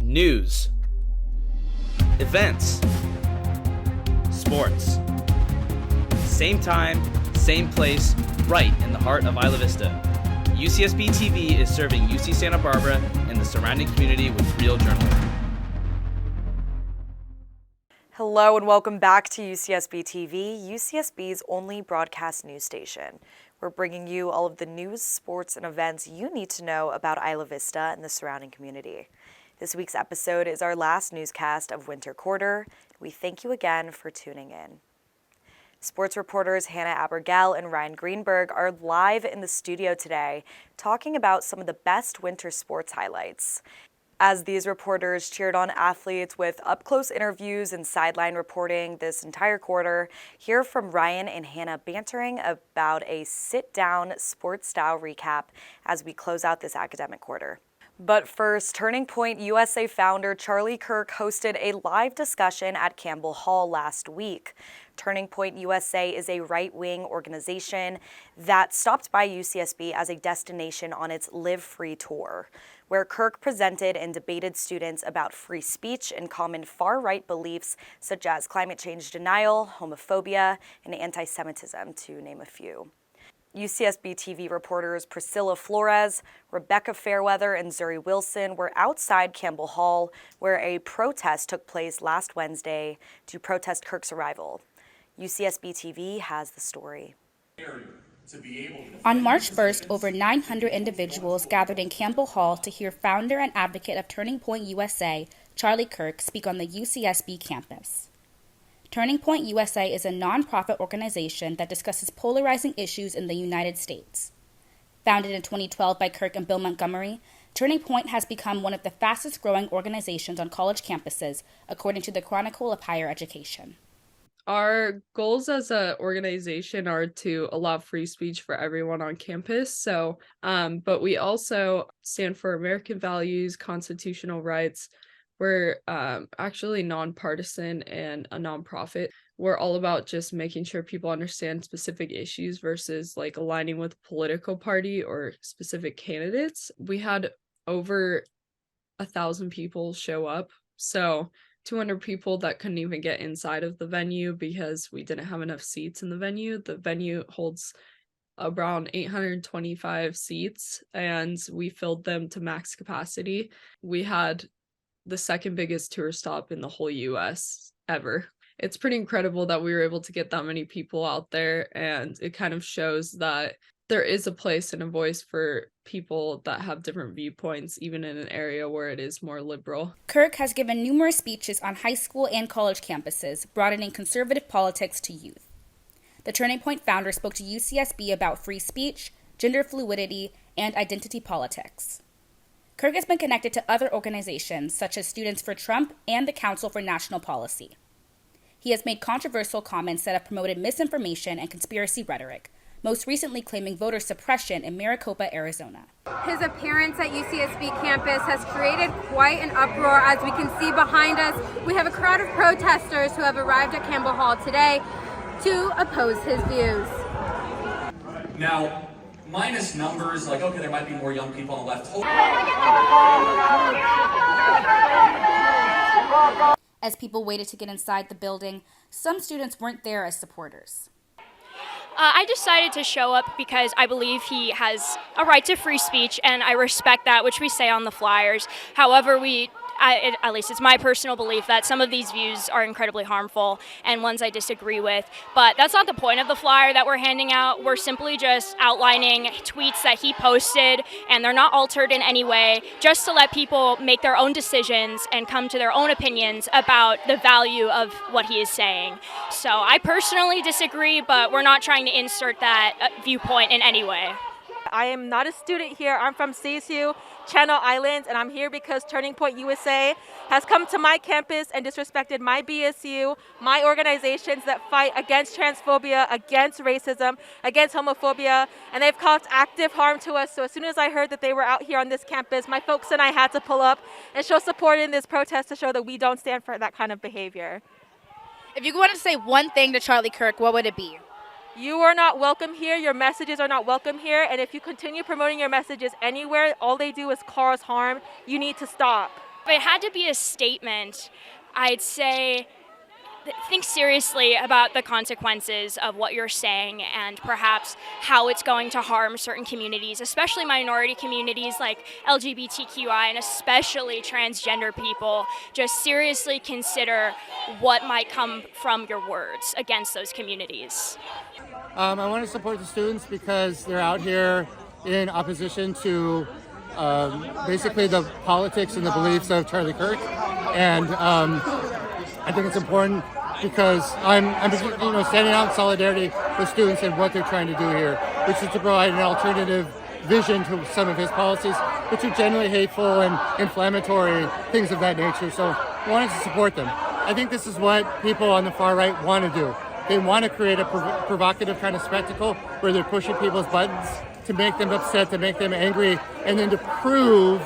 News, events, sports. Same time, same place, right in the heart of Isla Vista. UCSB TV is serving UC Santa Barbara and the surrounding community with real journalism. Hello and welcome back to UCSB TV, UCSB's only broadcast news station. We're bringing you all of the news, sports, and events you need to know about Isla Vista and the surrounding community. This week's episode is our last newscast of winter quarter. We thank you again for tuning in. Sports reporters Hannah Abergel and Ryan Greenberg are live in the studio today talking about some of the best winter sports highlights. As these reporters cheered on athletes with up-close interviews and sideline reporting this entire quarter, hear from Ryan and Hannah bantering about a sit-down sports-style recap as we close out this academic quarter. But first, Turning Point USA founder Charlie Kirk hosted a live discussion at Campbell Hall last week. Turning Point USA is a right-wing organization that stopped by UCSB as a destination on its Live Free tour, where Kirk presented and debated students about free speech and common far-right beliefs such as climate change denial, homophobia, and anti-Semitism, to name a few. UCSB TV reporters Pricila Flores, Rebecca Fairweather, and Zuri Wilson were outside Campbell Hall, where a protest took place last Wednesday to protest Kirk's arrival. UCSB TV has the story. On March 1st, over 900 individuals gathered in Campbell Hall to hear founder and advocate of Turning Point USA, Charlie Kirk, speak on the UCSB campus. Turning Point USA is a nonprofit organization that discusses polarizing issues in the United States. Founded in 2012 by Kirk and Bill Montgomery, Turning Point has become one of the fastest-growing organizations on college campuses, according to the Chronicle of Higher Education. Our goals as an organization are to allow free speech for everyone on campus. But we also stand for American values, constitutional rights. We're actually nonpartisan and a nonprofit. We're all about just making sure people understand specific issues versus like aligning with a political party or specific candidates. We had over 1,000 people show up. So 200 people that couldn't even get inside of the venue because we didn't have enough seats in the venue. The venue holds around 825 seats, and we filled them to max capacity. We had the second biggest tour stop in the whole US ever. It's pretty incredible that we were able to get that many people out there, and it kind of shows that there is a place and a voice for people that have different viewpoints, even in an area where it is more liberal. Kirk has given numerous speeches on high school and college campuses, broadening conservative politics to youth. The Turning Point founder spoke to UCSB about free speech, gender fluidity, and identity politics. Kirk has been connected to other organizations such as Students for Trump and the Council for National Policy. He has made controversial comments that have promoted misinformation and conspiracy rhetoric, most recently claiming voter suppression in Maricopa, Arizona. His appearance at UCSB campus has created quite an uproar. As we can see behind us, we have a crowd of protesters who have arrived at Campbell Hall today to oppose his views. Now, minus numbers, like, okay, there might be more young people on the left. As people waited to get inside the building, some students weren't there as supporters. I decided to show up because I believe he has a right to free speech, and I respect that, which we say on the flyers. However, at least it's my personal belief that some of these views are incredibly harmful and ones I disagree with. But that's not the point of the flyer that we're handing out. We're simply just outlining tweets that he posted, and they're not altered in any way, just to let people make their own decisions and come to their own opinions about the value of what he is saying. So I personally disagree, but we're not trying to insert that viewpoint in any way. I am not a student here. I'm from CSU, Channel Islands, and I'm here because Turning Point USA has come to my campus and disrespected my BSU, my organizations that fight against transphobia, against racism, against homophobia, and they've caused active harm to us. So as soon as I heard that they were out here on this campus, my folks and I had to pull up and show support in this protest to show that we don't stand for that kind of behavior. If you wanted to say one thing to Charlie Kirk, what would it be? You are not welcome here. Your messages are not welcome here. And if you continue promoting your messages anywhere, all they do is cause harm. You need to stop. If it had to be a statement, I'd say think seriously about the consequences of what you're saying and perhaps how it's going to harm certain communities, especially minority communities like LGBTQI and especially transgender people. Just seriously consider what might come from your words against those communities. I want to support the students because they're out here in opposition to basically the politics and the beliefs of Charlie Kirk, and I think it's important because I'm standing out in solidarity with students and what they're trying to do here, which is to provide an alternative vision to some of his policies, which are generally hateful and inflammatory, things of that nature. So I wanted to support them. I think this is what people on the far right want to do. They want to create a provocative kind of spectacle where they're pushing people's buttons to make them upset, to make them angry, and then to prove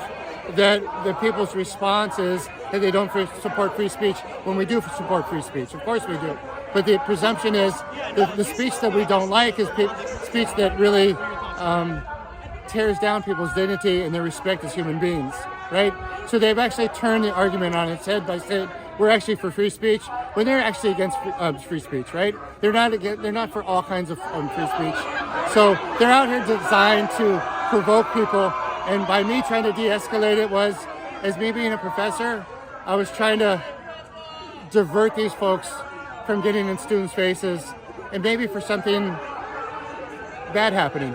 that the people's response is that they don't support free speech when we do support free speech. Of course we do. But the presumption is the speech that we don't like is speech that really tears down people's dignity and their respect as human beings, right? So they've actually turned the argument on its head by saying we're actually for free speech when they're actually against free speech, right? They're not for all kinds of free speech. So they're out here designed to provoke people. And by me trying to de-escalate it was, as me being a professor, I was trying to divert these folks from getting in students' faces and maybe for something bad happening.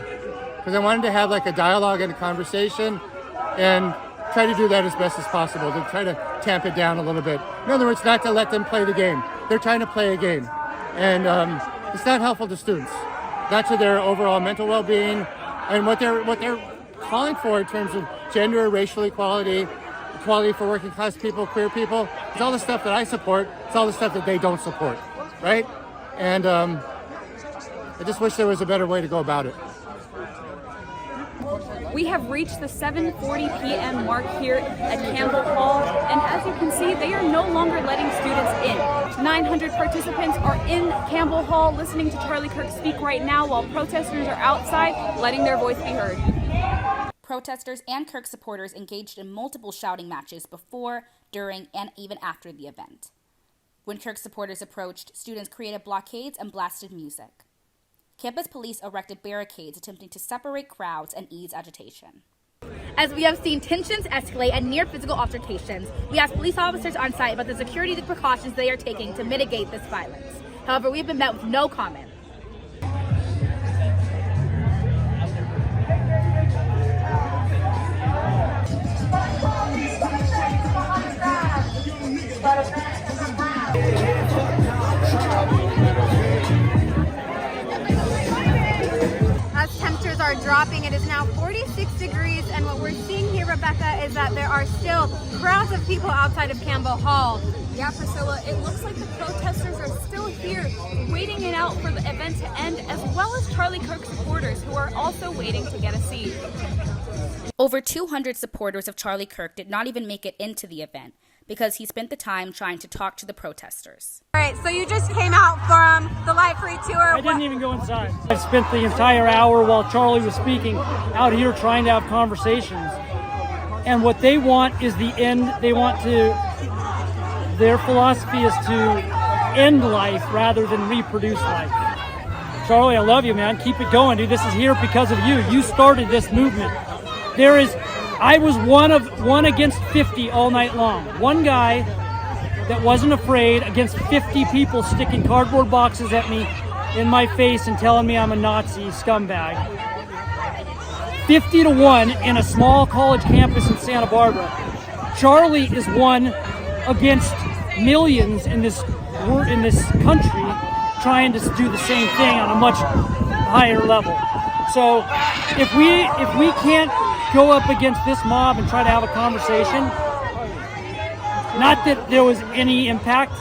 Because I wanted to have like a dialogue and a conversation and try to do that as best as possible, to try to tamp it down a little bit. In other words, not to let them play the game. They're trying to play a game. And it's not helpful to students, not to their overall mental well-being and what they're calling for in terms of gender, racial equality, equality for working class people, queer people. It's all the stuff that I support. It's all the stuff that they don't support, right? And I just wish there was a better way to go about it. We have reached the 7:40 p.m. mark here at Campbell Hall, and as you can see, they are no longer letting students in. 900 participants are in Campbell Hall listening to Charlie Kirk speak right now, while protesters are outside letting their voice be heard. Protesters and Kirk supporters engaged in multiple shouting matches before, during, and even after the event. When Kirk supporters approached, students created blockades and blasted music. Campus police erected barricades attempting to separate crowds and ease agitation. As we have seen tensions escalate and near physical altercations, we asked police officers on site about the security precautions they are taking to mitigate this violence. However, we have been met with no comment. As temperatures are dropping, it is now 46 degrees, and what we're seeing here, Rebecca, is that there are still crowds of people outside of Campbell Hall. Yeah, Priscilla, it looks like the protesters are still here waiting it out for the event to end, as well as Charlie Kirk supporters who are also waiting to get a seat. Over 200 supporters of Charlie Kirk did not even make it into the event because he spent the time trying to talk to the protesters. All right, so you just came out from the Live Free Tour. I didn't even go inside. I spent the entire hour while Charlie was speaking out here trying to have conversations. And what they want is the end. Their philosophy is to end life rather than reproduce life. Charlie, I love you, man. Keep it going, dude. This is here because of you. You started this movement. I was one against 50 all night long. One guy that wasn't afraid against 50 people sticking cardboard boxes at me in my face and telling me I'm a Nazi scumbag. 50-1 in a small college campus in Santa Barbara. Charlie is one against millions in this country trying to do the same thing on a much higher level. So if we can't go up against this mob and try to have a conversation, not that there was any impact.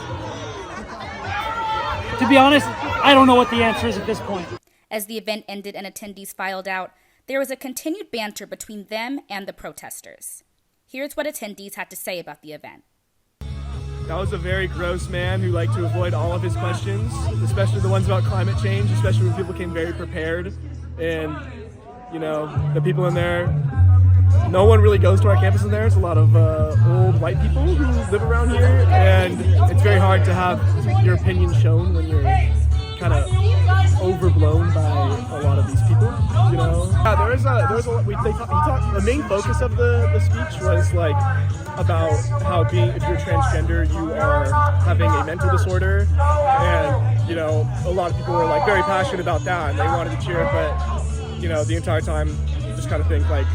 To be honest, I don't know what the answer is at this point. As the event ended and attendees filed out, there was a continued banter between them and the protesters. Here's what attendees had to say about the event. That was a very gross man who liked to avoid all of his questions, especially the ones about climate change, especially when people came very prepared. And, the people in there no one really goes to our campus in there. It's a lot of old white people who live around here, and it's very hard to have your opinion shown when you're kind of overblown by a lot of these people, you know. Yeah, there was a the main focus of the speech was like about how if you're transgender, you are having a mental disorder, and you know, a lot of people were like very passionate about that, and they wanted to cheer, but you know, the entire time you just kind of think like,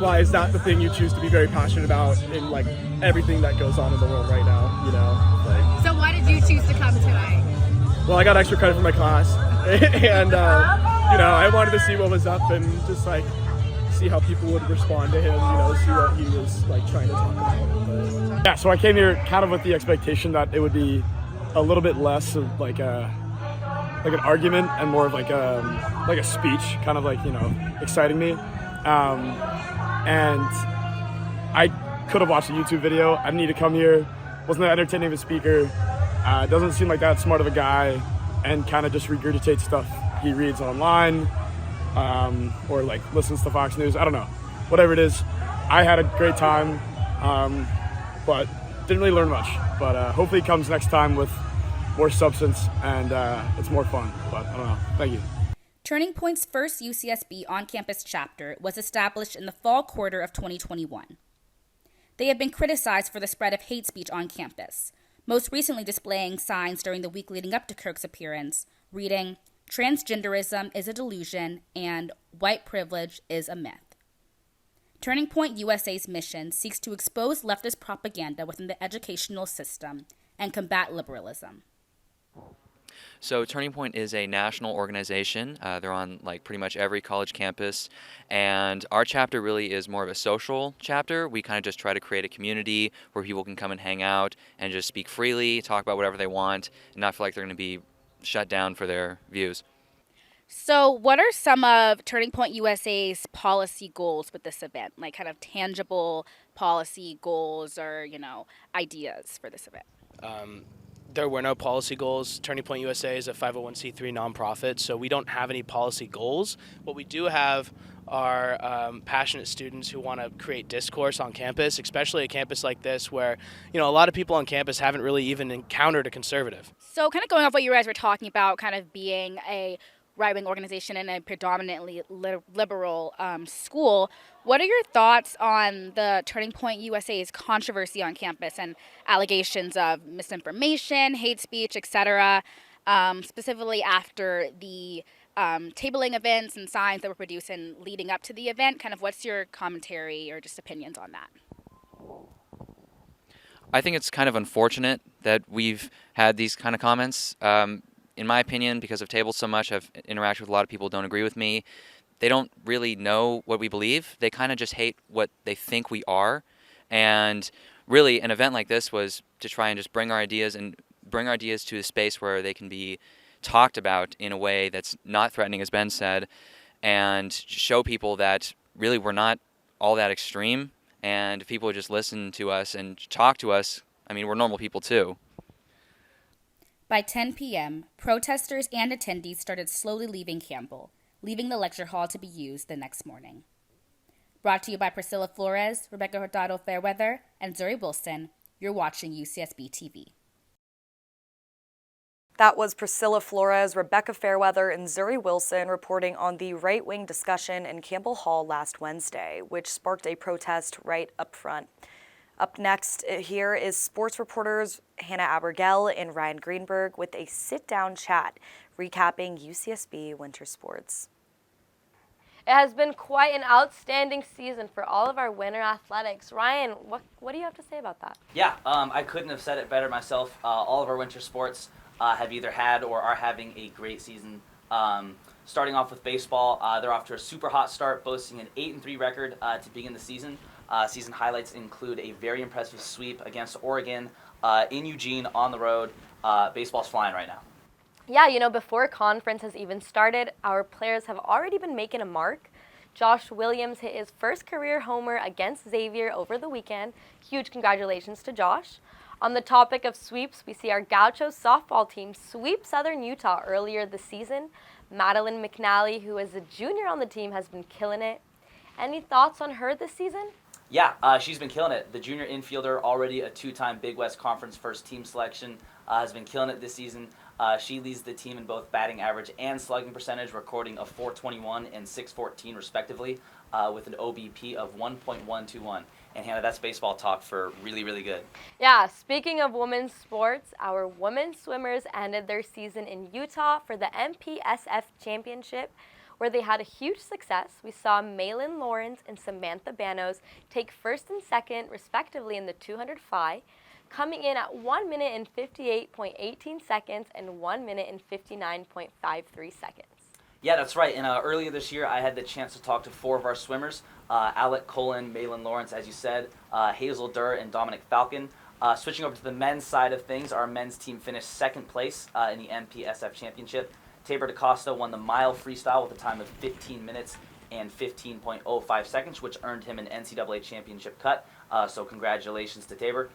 why is that the thing you choose to be very passionate about in like everything that goes on in the world right now, you know? Like, so why did you choose to come tonight? Well, I got extra credit for my class, and you know, I wanted to see what was up and just like see how people would respond to him, you know, see what he was like trying to talk about. But yeah, so I came here kind of with the expectation that it would be a little bit less of like an argument and more of like a speech, kind of like, you know, exciting me. And I could have watched a YouTube video. I didn't need to come here. Wasn't that entertaining of a speaker. Doesn't seem like that smart of a guy, and kind of just regurgitates stuff he reads online, or like listens to Fox News. I don't know. Whatever it is, I had a great time, but didn't really learn much. But hopefully it comes next time with more substance and it's more fun. But I don't know. Thank you. Turning Point's first UCSB on-campus chapter was established in the fall quarter of 2021. They have been criticized for the spread of hate speech on campus, most recently displaying signs during the week leading up to Kirk's appearance, reading, "Transgenderism is a delusion," and "White privilege is a myth." Turning Point USA's mission seeks to expose leftist propaganda within the educational system and combat liberalism. So Turning Point is a national organization. They're on like pretty much every college campus, and our chapter really is more of a social chapter. We kind of just try to create a community where people can come and hang out and just speak freely, talk about whatever they want, and not feel like they're going to be shut down for their views. So what are some of Turning Point USA's policy goals with this event? Like kind of tangible policy goals or, you know, ideas for this event? There were no policy goals. Turning Point USA is a 501c3 nonprofit, so we don't have any policy goals. What we do have are passionate students who want to create discourse on campus, especially a campus like this where, you know, a lot of people on campus haven't really even encountered a conservative. So kind of going off what you guys were talking about, kind of being a right-wing organization in a predominantly liberal school, what are your thoughts on the Turning Point USA's controversy on campus and allegations of misinformation, hate speech, etc., specifically after the tabling events and signs that were produced and leading up to the event? Kind of what's your commentary or just opinions on that? I think it's kind of unfortunate that we've had these kind of comments. In my opinion, because I've tabled so much, I've interacted with a lot of people who don't agree with me. They don't really know what we believe. They kind of just hate what they think we are. And really, an event like this was to try and just bring our ideas to a space where they can be talked about in a way that's not threatening, as Ben said, and show people that really we're not all that extreme. And if people would just listen to us and talk to us, I mean, we're normal people too. By 10 p.m., protesters and attendees started slowly leaving Campbell, leaving the lecture hall to be used the next morning. Brought to you by Pricila Flores, Rebecca Hurtado Fairweather, and Zuri Wilson, you're watching UCSB TV. That was Pricila Flores, Rebecca Fairweather, and Zuri Wilson reporting on the right-wing discussion in Campbell Hall last Wednesday, which sparked a protest right up front. Up next here is sports reporters Hannah Abergel and Ryan Greenberg with a sit-down chat recapping UCSB winter sports. It has been quite an outstanding season for all of our winter athletics. Ryan, what do you have to say about that? Yeah, I couldn't have said it better myself. All of our winter sports have either had or are having a great season. Starting off with baseball, they're off to a super hot start, boasting an 8-3 record to begin the season. Season highlights include a very impressive sweep against Oregon in Eugene on the road. Baseball's flying right now. Yeah, you know, before conference has even started, our players have already been making a mark. Josh Williams hit his first career homer against Xavier over the weekend. Huge congratulations to Josh. On the topic of sweeps, we see our Gauchos softball team sweep Southern Utah earlier this season. Madeline McNally, who is a junior on the team, has been killing it. Any thoughts on her this season? Yeah, she's been killing it. The junior infielder, already a two-time Big West Conference first team selection, has been killing it this season. She leads the team in both batting average and slugging percentage, recording a .421 and .614 respectively, with an OBP of 1.121. And Hannah, that's baseball talk for really, really good. Yeah, speaking of women's sports, our women's swimmers ended their season in Utah for the MPSF Championship, where they had a huge success. We saw Maylin Lawrence and Samantha Banos take first and second, respectively, in the 200 fly, coming in at 1 minute and 58.18 seconds and 1 minute and 59.53 seconds. Yeah, that's right. And earlier this year, I had the chance to talk to 4 of our swimmers, Alec Colin, Maylin Lawrence, as you said, Hazel Durr, and Dominic Falcon. Switching over to the men's side of things, our men's team finished second place in the MPSF Championship. Tabor DaCosta won the mile freestyle with a time of 15 minutes and 15.05 seconds, which earned him an NCAA championship cut. So congratulations to Tabor.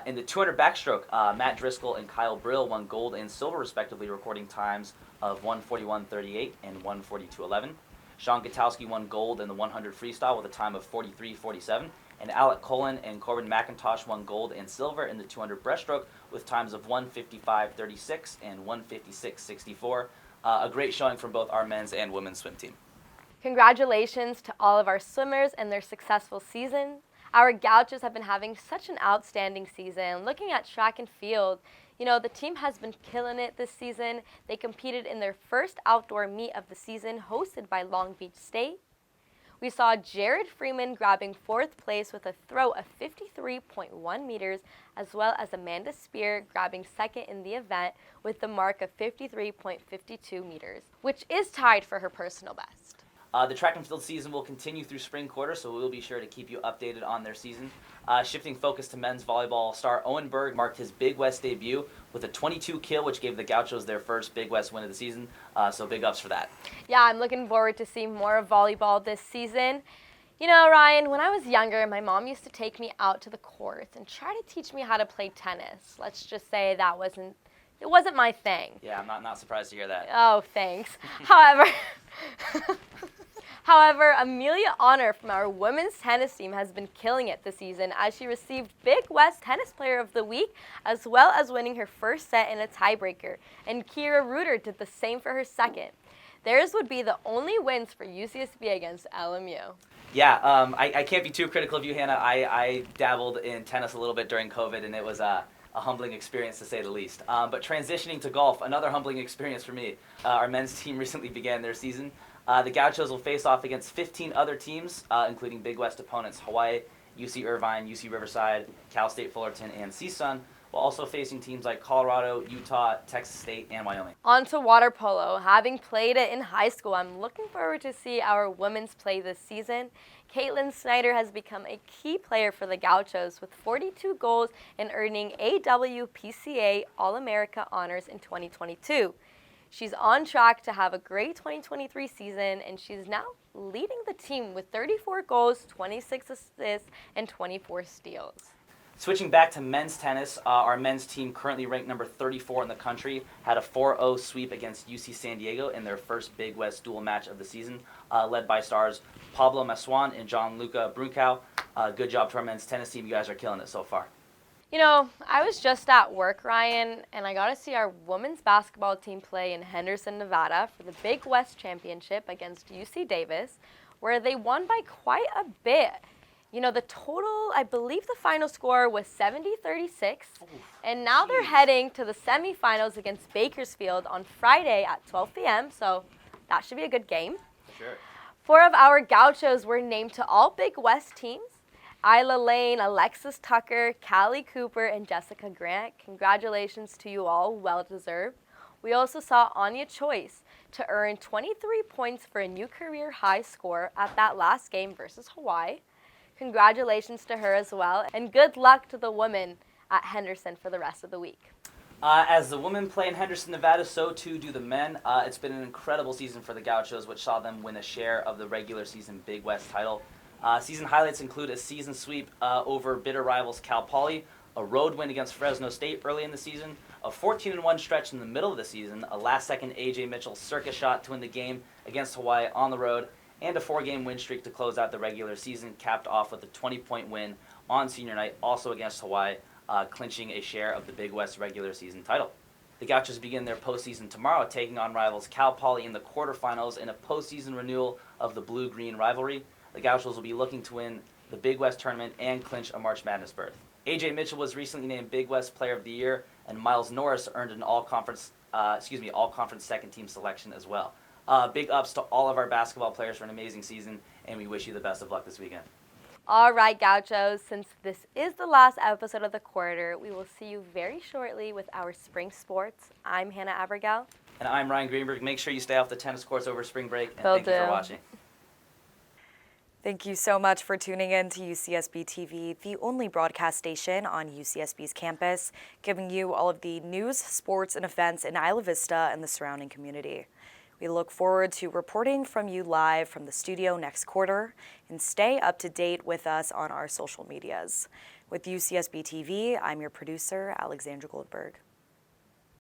In the 200 backstroke, Matt Driscoll and Kyle Brill won gold and silver respectively, recording times of 1:41.38 and 1:42.11. Sean Gutowski won gold in the 100 freestyle with a time of 43.47. And Alec Colin and Corbin McIntosh won gold and silver in the 200 breaststroke with times of 1:55.36 and 1:56.64. A great showing from both our men's and women's swim team. Congratulations to all of our swimmers and their successful season. Our Gauchos have been having such an outstanding season. Looking at track and field, you know, the team has been killing it this season. They competed in their first outdoor meet of the season, hosted by Long Beach State. We saw Jared Freeman grabbing 4th place with a throw of 53.1 meters, as well as Amanda Spear grabbing 2nd in the event with the mark of 53.52 meters, which is tied for her personal best. The track and field season will continue through spring quarter, so we'll be sure to keep you updated on their season. Shifting focus to men's volleyball, star Owen Berg marked his Big West debut with a 22 kill, which gave the Gauchos their first Big West win of the season, so big ups for that. Yeah, I'm looking forward to seeing more of volleyball this season. You know, Ryan, when I was younger, my mom used to take me out to the courts and try to teach me how to play tennis. Let's just say that wasn't my thing. Yeah, I'm not surprised to hear that. Oh, thanks. However, Amelia Honor from our women's tennis team has been killing it this season as she received Big West Tennis Player of the Week, as well as winning her first set in a tiebreaker. And Kira Reuter did the same for her second. Theirs would be the only wins for UCSB against LMU. Yeah, I can't be too critical of you, Hannah. I dabbled in tennis a little bit during COVID, and it was a humbling experience to say the least. But transitioning to golf, another humbling experience for me. Our men's team recently began their season. The Gauchos will face off against 15 other teams, including Big West opponents Hawaii, UC Irvine, UC Riverside, Cal State Fullerton, and CSUN, while also facing teams like Colorado, Utah, Texas State, and Wyoming. On to water polo. Having played it in high school, I'm looking forward to see our women's play this season. Caitlin Snyder has become a key player for the Gauchos with 42 goals and earning AWPCA All-America honors in 2022. She's on track to have a great 2023 season, and she's now leading the team with 34 goals, 26 assists, and 24 steals. Switching back to men's tennis, our men's team, currently ranked number 34 in the country, had a 4-0 sweep against UC San Diego in their first Big West dual match of the season, led by stars Pablo Maswan and Gianluca Brunkow. Good job to our men's tennis team. You guys are killing it so far. You know, I was just at work, Ryan, and I got to see our women's basketball team play in Henderson, Nevada for the Big West Championship against UC Davis, where they won by quite a bit. You know, the total, I believe the final score was 70-36, and now they're heading to the semifinals against Bakersfield on Friday at 12 p.m., so that should be a good game. Sure. 4 of our Gauchos were named to all Big West teams. Isla Lane, Alexis Tucker, Callie Cooper, and Jessica Grant. Congratulations to you all, well deserved. We also saw Anya Choice to earn 23 points for a new career high score at that last game versus Hawaii. Congratulations to her as well, and good luck to the women at Henderson for the rest of the week. As the women play in Henderson, Nevada, so too do the men. It's been an incredible season for the Gauchos, which saw them win a share of the regular season Big West title. Season highlights include a season sweep over bitter rivals Cal Poly, a road win against Fresno State early in the season, a 14-1 stretch in the middle of the season, a last-second A.J. Mitchell circus shot to win the game against Hawaii on the road, and a 4-game win streak to close out the regular season, capped off with a 20-point win on senior night, also against Hawaii, clinching a share of the Big West regular season title. The Gauchos begin their postseason tomorrow, taking on rivals Cal Poly in the quarterfinals in a postseason renewal of the blue-green rivalry. The Gauchos will be looking to win the Big West tournament and clinch a March Madness berth. A.J. Mitchell was recently named Big West Player of the Year, and Miles Norris earned an all-conference second-team selection as well. Big ups to all of our basketball players for an amazing season, and we wish you the best of luck this weekend. All right, Gauchos, since this is the last episode of the quarter, we will see you very shortly with our spring sports. I'm Hannah Abergel. And I'm Ryan Greenberg. Make sure you stay off the tennis courts over spring break, and thank you for watching. Thank you so much for tuning in to UCSB TV, the only broadcast station on UCSB's campus, giving you all of the news, sports, and events in Isla Vista and the surrounding community. We look forward to reporting from you live from the studio next quarter, and stay up to date with us on our social medias. With UCSB TV, I'm your producer, Alexandra Goldberg.